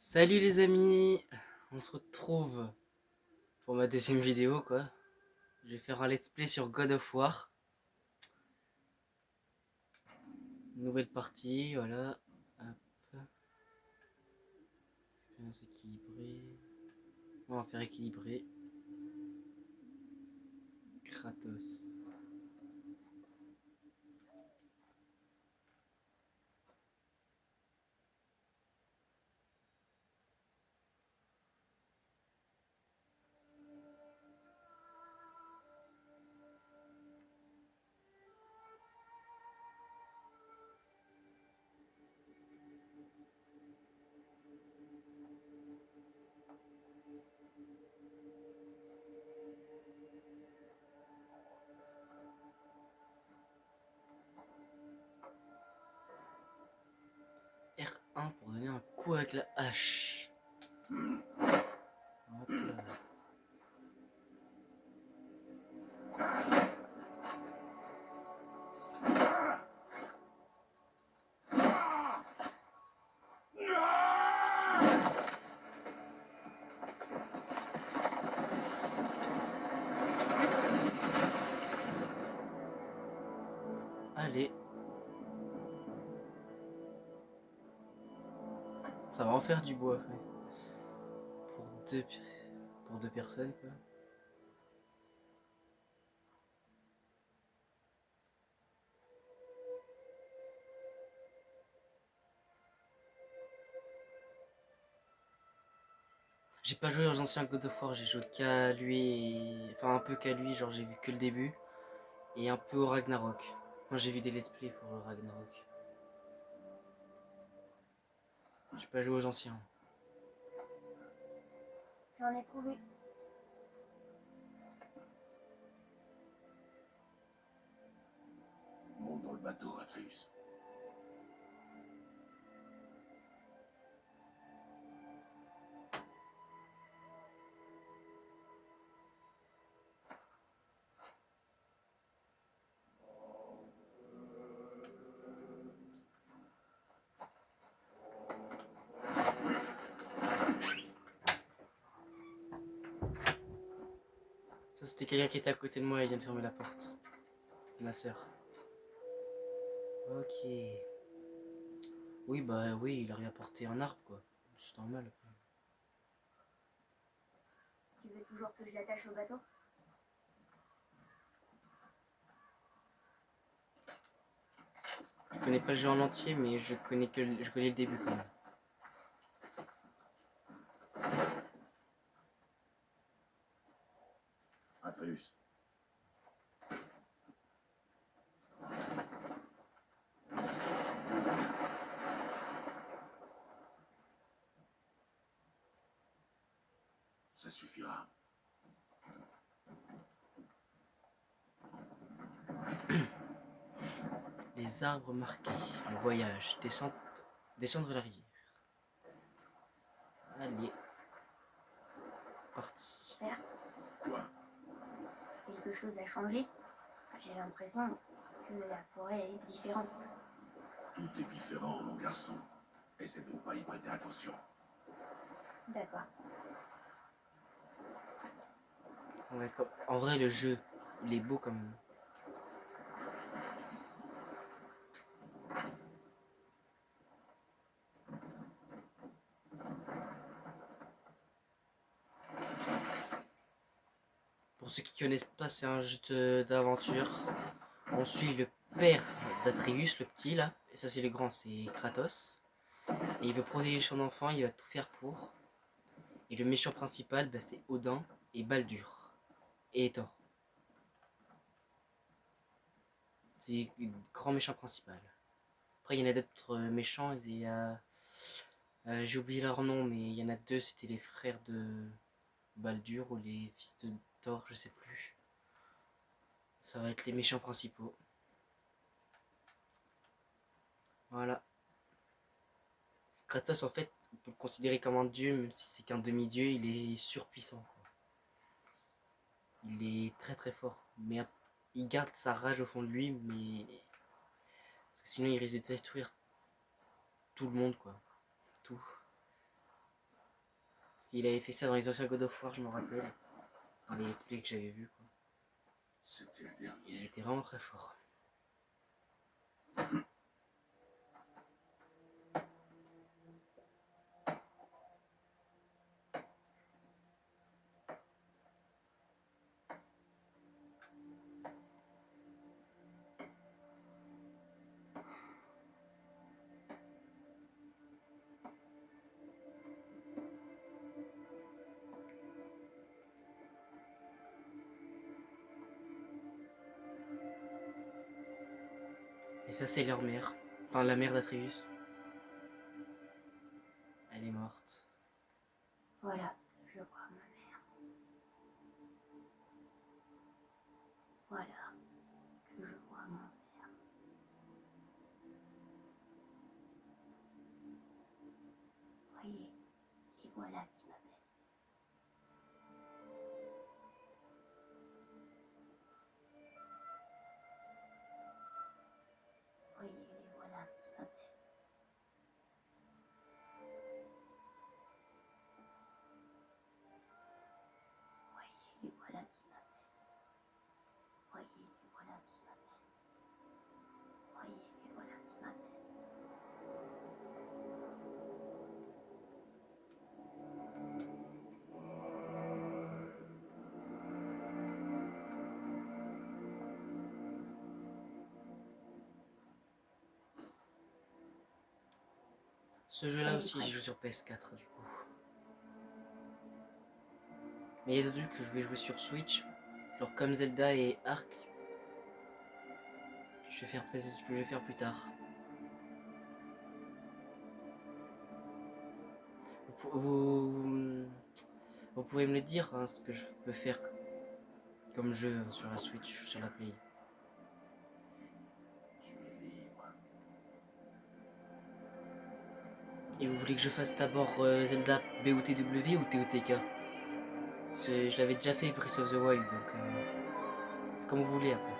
Salut les amis, on se retrouve pour ma deuxième vidéo quoi. Je vais faire un let's play sur God of War. Nouvelle partie, voilà. Hop. Expérience équilibrée. On va faire équilibré. Kratos. R1 pour donner un coup avec la hache. Hop là. Allez. Ça va en faire du bois, ouais. Pour pour deux personnes quoi. J'ai pas joué aux anciens God of War, j'ai joué qu'à lui, enfin un peu qu'à lui, genre j'ai vu que le début. Et un peu au Ragnarok. Moi j'ai vu des let's play pour le Ragnarok. J'ai pas joué aux anciens. J'en ai trouvé. Monte dans le bateau, Atreus. Ça c'était quelqu'un qui était à côté de moi et il vient de fermer la porte. Ma soeur. Ok. Oui bah oui, il a réapporté un arbre quoi. C'est normal. Tu veux toujours que je l'attache au bateau? Je connais pas le jeu en entier mais je connais le début quand même. Atreus. Ça suffira. Les arbres marqués. Le voyage. Descendre la rivière. Allez. Parti. Père, Quoi? quelque chose a changé. J'ai l'impression que la forêt est différente. Tout est différent, mon garçon. Essaie de ne pas y prêter attention. D'accord. Ouais, en vrai le jeu, il est beau quand même. Pour ceux qui connaissent pas, c'est un jeu d'aventure. On suit le père d'Atreus, le petit là, et ça c'est le grand, c'est Kratos. Et il veut protéger son enfant, il va tout faire pour. Et le méchant principal, bah, c'était Odin et Baldur. Et Thor. C'est le grand méchant principal. Après il y en a d'autres méchants, il y a... j'ai oublié leur nom, mais il y en a deux, c'était les frères de Baldur ou les fils de Thor, je sais plus. Ça va être les méchants principaux. Voilà. Kratos, en fait, on peut le considérer comme un dieu, même si c'est qu'un demi-dieu, il est surpuissant, quoi. Il est très très fort. Mais il garde sa rage au fond de lui, mais. Parce que sinon, il risque de détruire tout le monde, quoi. Tout. Parce qu'il avait fait ça dans les anciens God of War, je me rappelle. Dans les let's play que j'avais vu, quoi. C'était le Il dernier. était vraiment très fort. Et ça, c'est leur mère. Enfin, la mère d'Atreus. Elle est morte. Voilà, je vois ma mère. Voilà, que je vois mon père. Voyez, les voilà qui m'appellent. Voyez, les voilà qui m'appellent. Voyez, les voilà qui m'appellent. Voyez, les voilà qui m'appellent. Voyez, les voilà qui m'appellent. Ce jeu-là Elle est aussi, prête. j'y joue sur PS4 du coup. Mais il y a d'autres jeux que je vais jouer sur Switch. Genre comme Zelda et Ark. Je vais faire peut-être que je vais faire plus tard. Vous pouvez me le dire, hein, ce que je peux faire comme jeu sur la Switch ou sur la Play. Tu es libre. Et vous voulez que je fasse d'abord Zelda BOTW ou TOTK? Je l'avais déjà fait Breath of the Wild, donc c'est comme vous voulez après.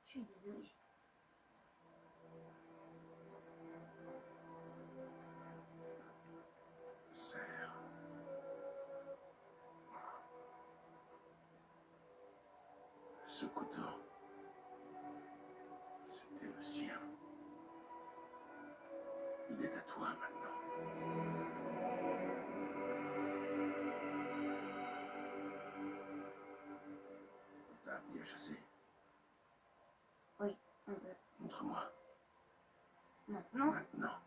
Je suis désolée. Serre. Ce couteau. C'était le sien. Il est à toi maintenant. T'as appris à chasser. Oui, on peut. Montre-moi. Maintenant, Maintenant.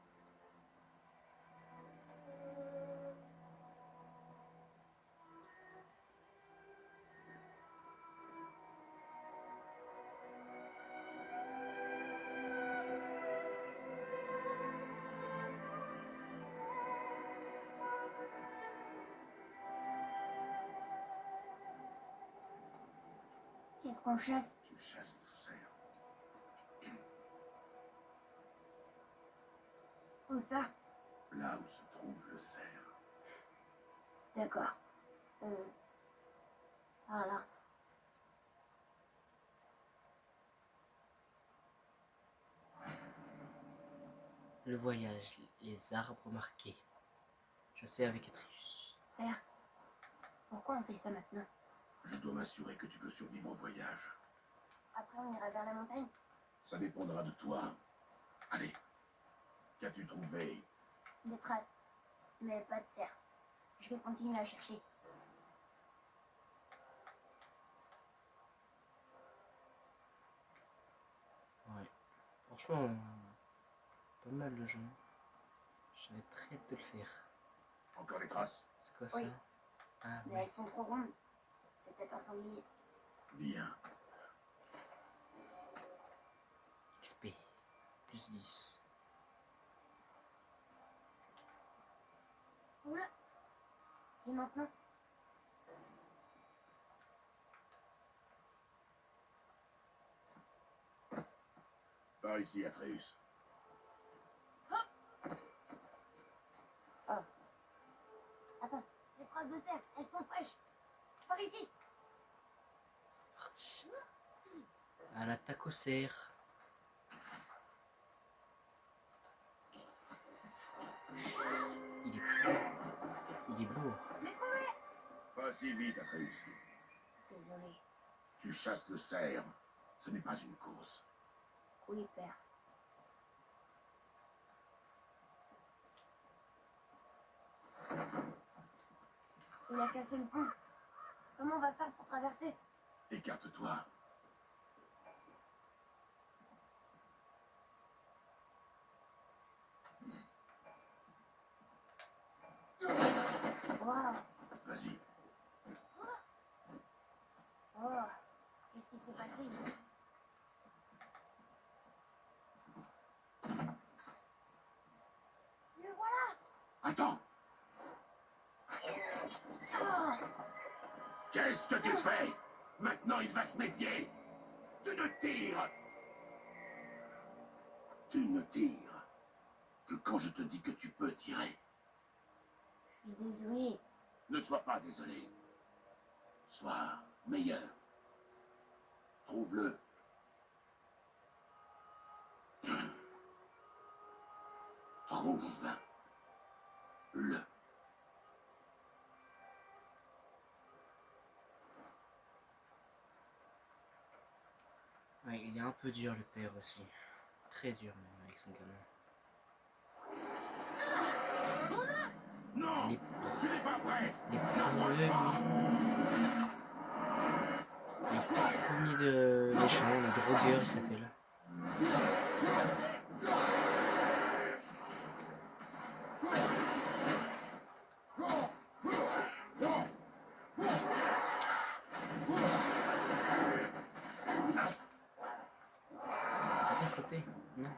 qu'est-ce qu'on chasse? Tu chasses le cerf. Où ça? Là où se trouve le cerf. D'accord. Voilà. Le voyage, les arbres marqués. Chasser avec Atreus. Père, pourquoi on fait ça maintenant? Je dois m'assurer que tu peux survivre au voyage. Après, on ira vers la montagne. Ça dépendra de toi. Allez. Qu'as-tu trouvé? Des traces, mais pas de cerf. Je vais continuer à chercher. Franchement, pas mal le jeu. J'avais très hâte de le faire. Encore des traces? C'est quoi ça? Oui. Ah Mais ouais. elles sont trop rondes. C'est peut-être un sanglier. Bien. XP. Plus 10. Oula. Et maintenant? Par ici, Atreus. Oh. Attends, les traces de cerf, elles sont fraîches. Par ici. C'est parti. À l'attaque au cerf. Il est beau. Je l'ai trouvé. Pas si vite, Atreus. Désolé. Tu chasses le cerf. Ce n'est pas une course. Oui, père. Il a cassé le pont. Comment on va faire pour traverser? Écarte-toi. Waouh. Vas-y. Oh. Qu'est-ce qui s'est passé ici? Le voilà. Attends. Ah. Qu'est-ce que tu fais? Maintenant, il va se méfier. Tu ne tires. Tu ne tires que quand je te dis que tu peux tirer. Je suis désolée. Ne sois pas désolé. Sois meilleur. Trouve-le. Trouve-le. Ouais, il est un peu dur le père aussi. Très dur même avec son gamin. Non, Les, tu n'es pas prêt. les premiers de méchants, les drogueurs ils s'appellent. T'as pas sauté? Non.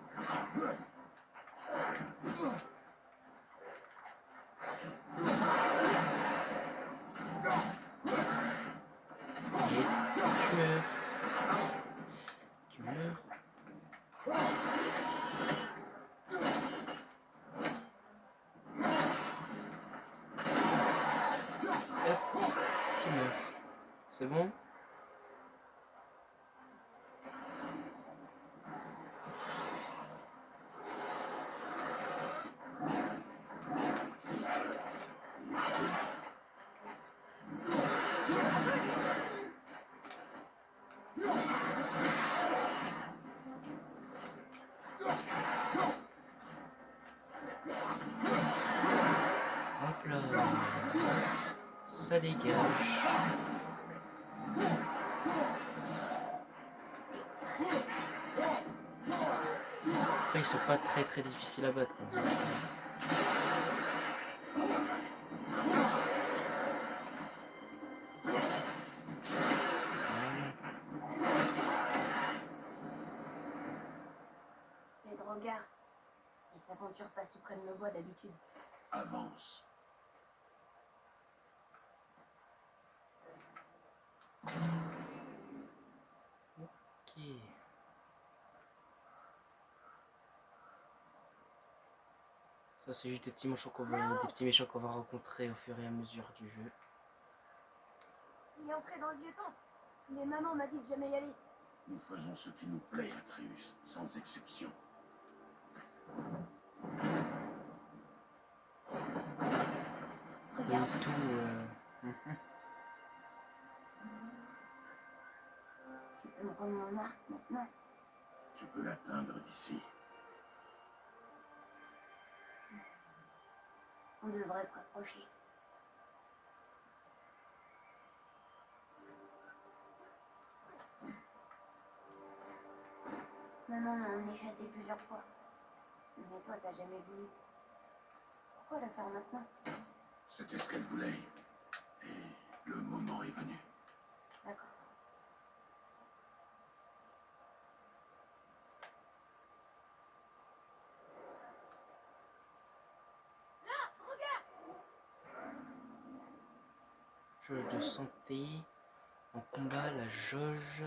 Et tu meurs. Tu meurs. Hop, tu meurs. C'est bon? Hop là. Ça dégage. Après, ils sont pas très difficiles à battre, quoi. Des drogards. Ils s'aventurent pas si près de nos bois d'habitude. Avance. Ok. Ça, c'est juste des petits méchants qu'on va rencontrer au fur et à mesure du jeu. Il est entré dans le vieux temps. Mais maman m'a dit de jamais y aller. Nous faisons ce qui nous plaît, Atreus, sans exception. Regarde. Et tout. Tu peux me rendre mon arc maintenant? Tu peux l'atteindre d'ici. On devrait se rapprocher. Maman m'a emmené chasser plusieurs fois. Mais toi, t'as jamais voulu. Pourquoi le faire maintenant? C'était ce qu'elle voulait. Et le moment est venu. D'accord. Jauge de santé. En combat, la jauge...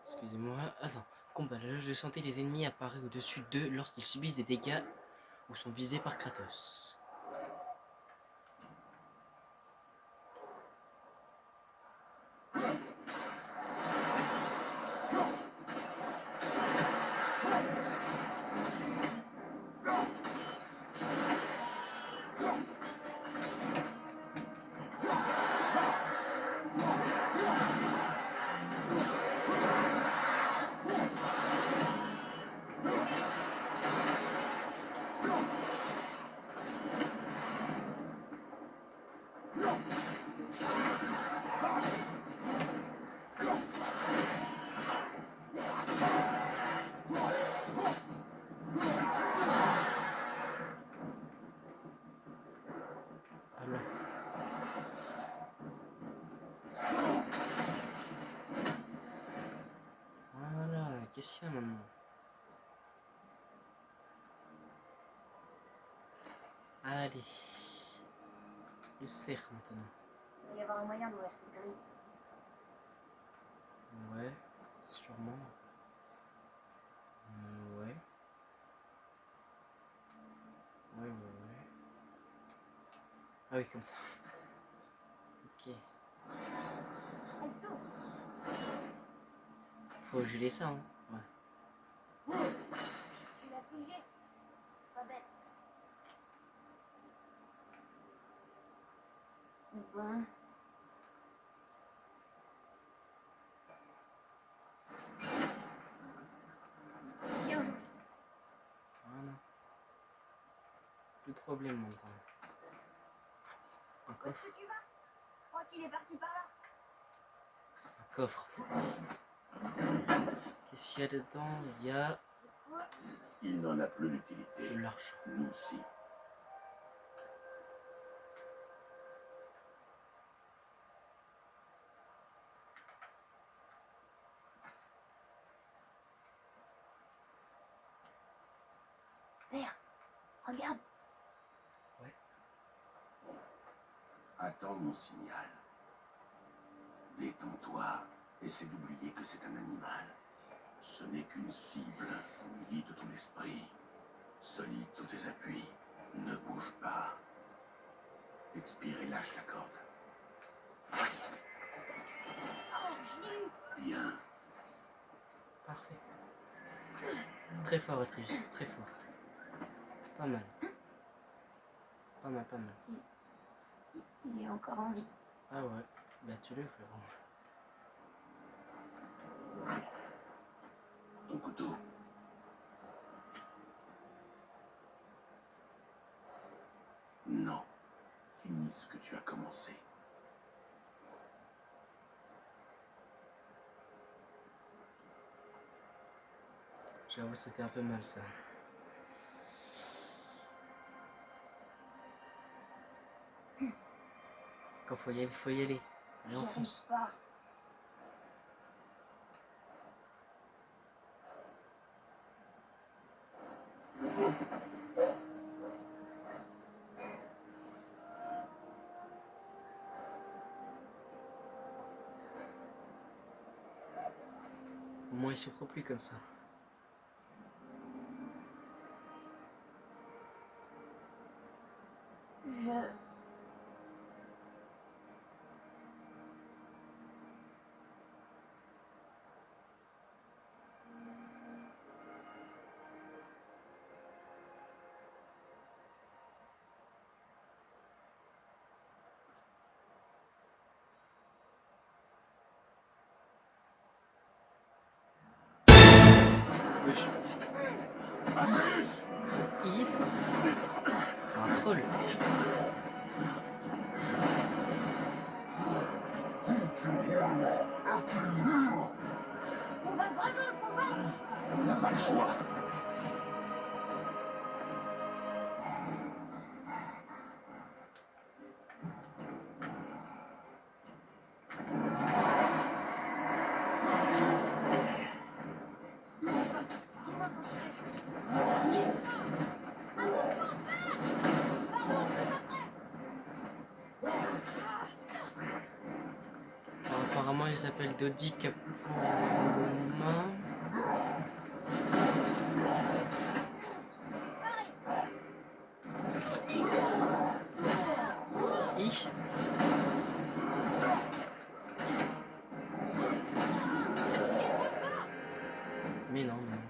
Excusez-moi. Attends. Combat, la jauge de santé des ennemis apparaît au-dessus d'eux lorsqu'ils subissent des dégâts ou sont visés par Kratos. Alors. Voilà, qu'est-ce qu'il y a maintenant? Allez. Le cerf maintenant. Il doit y avoir un moyen d'ouvrir cette grille. Ouais, sûrement. Ouais. Ouais. Ah oui, comme ça. Ok. Elle s'ouvre. Faut geler ça, hein. Ouais. Tu l'as figé. Pas bête. Bon. Bien joué. Voilà. Plus de problème maintenant. Un Où est-ce coffre. que tu vas? Je crois qu'il est parti par là. Un coffre. Qu'est-ce qu'il y a dedans? Il y a Quoi? Il n'en a plus de l'utilité. l'argent. Nous aussi. Père, regarde. Ouais. Attends mon signal. Détends-toi. Essaie d'oublier que c'est un animal. Ce n'est qu'une cible. Guide ton esprit. Solide sous tes appuis. Ne bouge pas. Expire et lâche la corde. Oh, je l'ai eu. Bien. Parfait. Très fort, Atreus. Très fort. Pas mal. Pas mal. Il est encore en vie. Ah ouais. Bah tu le frérot. Ton couteau. Non. Finis ce que tu as commencé. J'avoue, c'était un peu mal ça. Quand faut y aller, faut y aller. Allez, J'y enfonce. arrive pas. Au moins, il souffre plus comme ça. Je... Wesh. Atreus! Un troll. pas le choix. Alors, apparemment, il s'appelle Dodi Capuma. Mais non, mais non.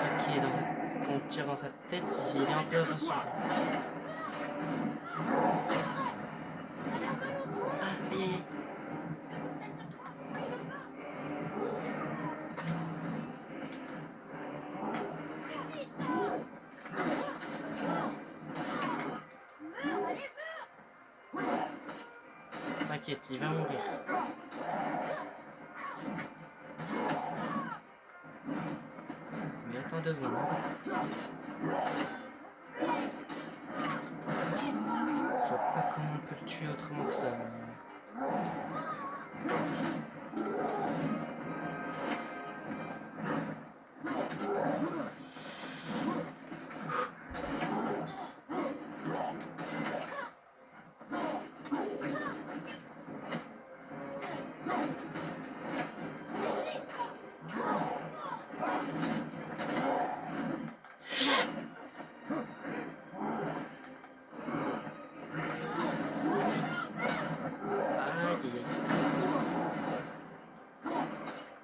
Ok, quand on tire dans sa tête, il est un peu rassurant. Ah, aïe aïe aïe. T'inquiète, il va mourir. Mais attends 2 secondes. Je vois pas comment on peut le tuer autrement que ça.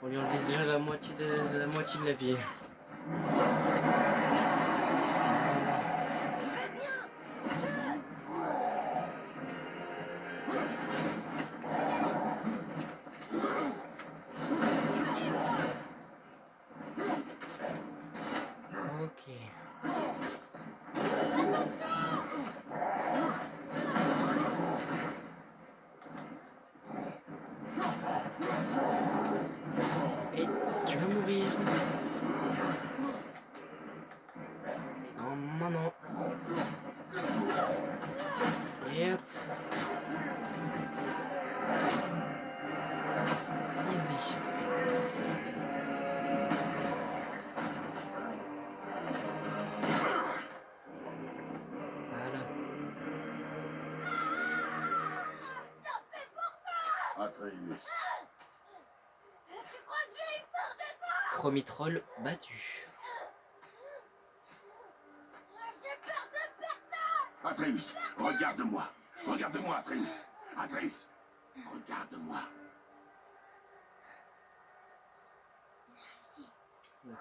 On lui enlève déjà la moitié de la vie. Ok. Et tu vas mourir. Non, maintenant. Et hop. Easy. Voilà. Atreus, Tu crois que j'ai eu peur de toi? Premier troll battu. J'ai peur de personne! Atreus, regarde-moi. Regarde-moi, Atreus. Atreus, regarde-moi.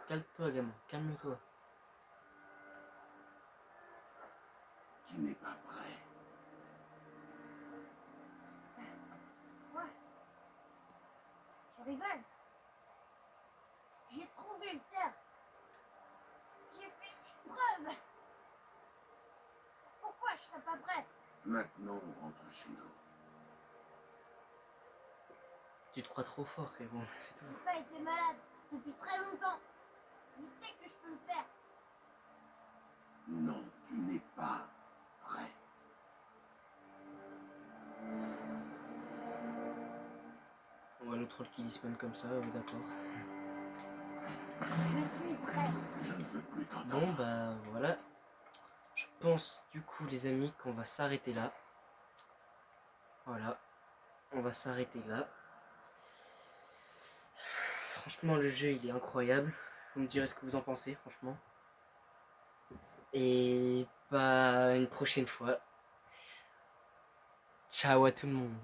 Calme-toi, gamin. Calme-toi. Tu n'es pas prêt. Quoi? Tu rigoles? J'ai trouvé le cerf. J'ai fait une preuve. Pourquoi je serais pas prêt? Maintenant, on rentre chez nous. Tu te crois trop fort, frérot. C'est tout. J'ai pas été malade depuis très longtemps. Je sais que je peux le faire. Non, tu n'es pas prêt. On voit le troll qui dispawn comme ça, d'accord. Je suis prêt. Je ne veux plus t'entendre. Bon, bah voilà. Je pense du coup, les amis, qu'on va s'arrêter là. Voilà. On va s'arrêter là. Franchement, le jeu, il est incroyable. Vous me direz ce que vous en pensez, franchement. Et bah, une prochaine fois. Ciao à tout le monde.